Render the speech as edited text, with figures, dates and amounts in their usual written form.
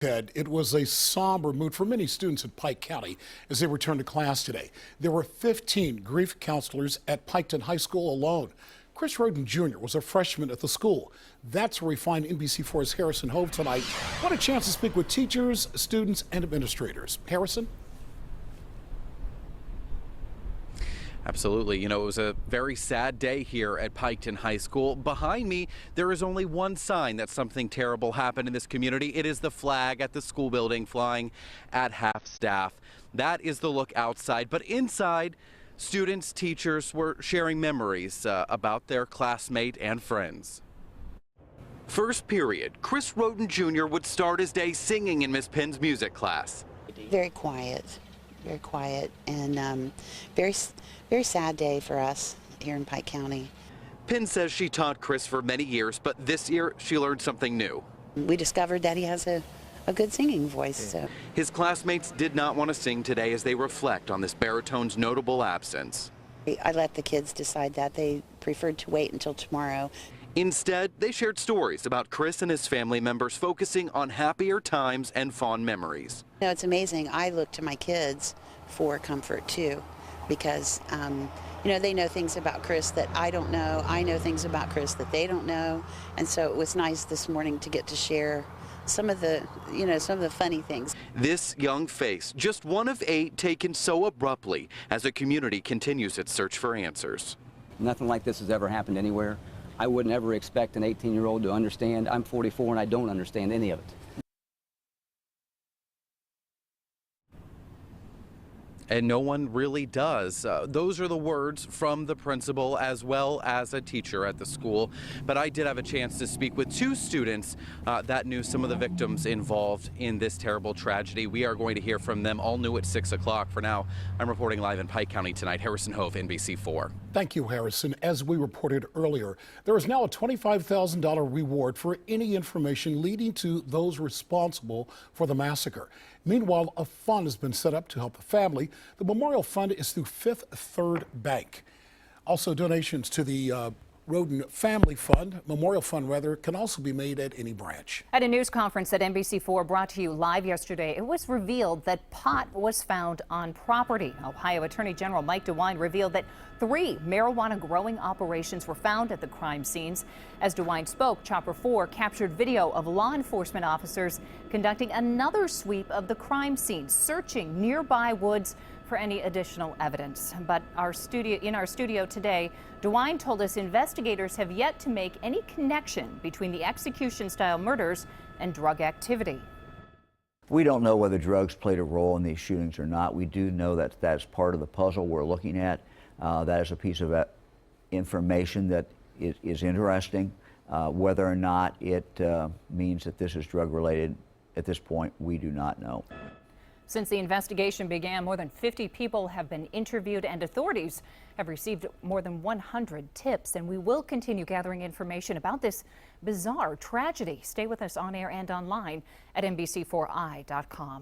Ted, it was a somber mood for many students in Pike County as they returned to class today. There were 15 grief counselors at Piketon High School alone. Chris Roden Jr. was a freshman at the school. That's where we find NBC4's Harrison Hove tonight. What a chance to speak with teachers, students, and administrators. Harrison? Absolutely. You know, it was a very sad day here at Piketon High School. Behind me, there is only one sign that something terrible happened in this community. It is the flag at the school building flying at half staff. That is the look outside. But inside, students, teachers were sharing memories about their classmate and friends. First period, Chris Roden Jr. would start his day singing in Miss Penn's music class. Very quiet, and very sad day for us here in Pike County. Penn says she taught Chris for many years, but this year she learned something new. We discovered that he has a good singing voice. So. His classmates did not want to sing today as they reflect on this baritone's notable absence. I let the kids decide that. They preferred to wait until tomorrow. Instead, they shared stories about Chris and his family members focusing on happier times and fond memories. You know, it's amazing. I look to my kids for comfort too, because you know, they know things about Chris that I don't know. I know things about Chris that they don't know, and so it was nice this morning to get to share some of the, some of the funny things. This young face, just one of 8, taken so abruptly as a community continues its search for answers. Nothing like this has ever happened anywhere. I wouldn't ever expect an 18-year-old to understand. I'm 44 and I don't understand any of it. And no one really does. Those are the words from the principal as well as a teacher at the school. But I did have a chance to speak with 2 students that knew some of the victims involved in this terrible tragedy. We are going to hear from them, all new at 6 o'clock. For now, I'm reporting live in Pike County tonight. Harrison Hove, NBC4. Thank you, Harrison. As we reported earlier, there is now a $25,000 reward for any information leading to those responsible for the massacre. Meanwhile, a fund has been set up to help the family. The Memorial Fund is through Fifth Third Bank. Also, donations to the Roden Family Fund, Memorial Fund rather, can also be made at any branch. At a news conference that NBC4 brought to you live yesterday, it was revealed that pot was found on property. Ohio Attorney General Mike DeWine revealed that 3 marijuana growing operations were found at the crime scenes. As DeWine spoke, Chopper 4 captured video of law enforcement officers conducting another sweep of the crime scene, searching nearby woods for any additional evidence. But in our studio today, DeWine told us investigators have yet to make any connection between the execution-style murders and drug activity. We don't know whether drugs played a role in these shootings or not. We do know that that's part of the puzzle we're looking at. That is a piece of information that is interesting. Whether or not it means that this is drug-related, at this point, we do not know. Since the investigation began, more than 50 people have been interviewed and authorities have received more than 100 tips. And we will continue gathering information about this bizarre tragedy. Stay with us on air and online at NBC4i.com.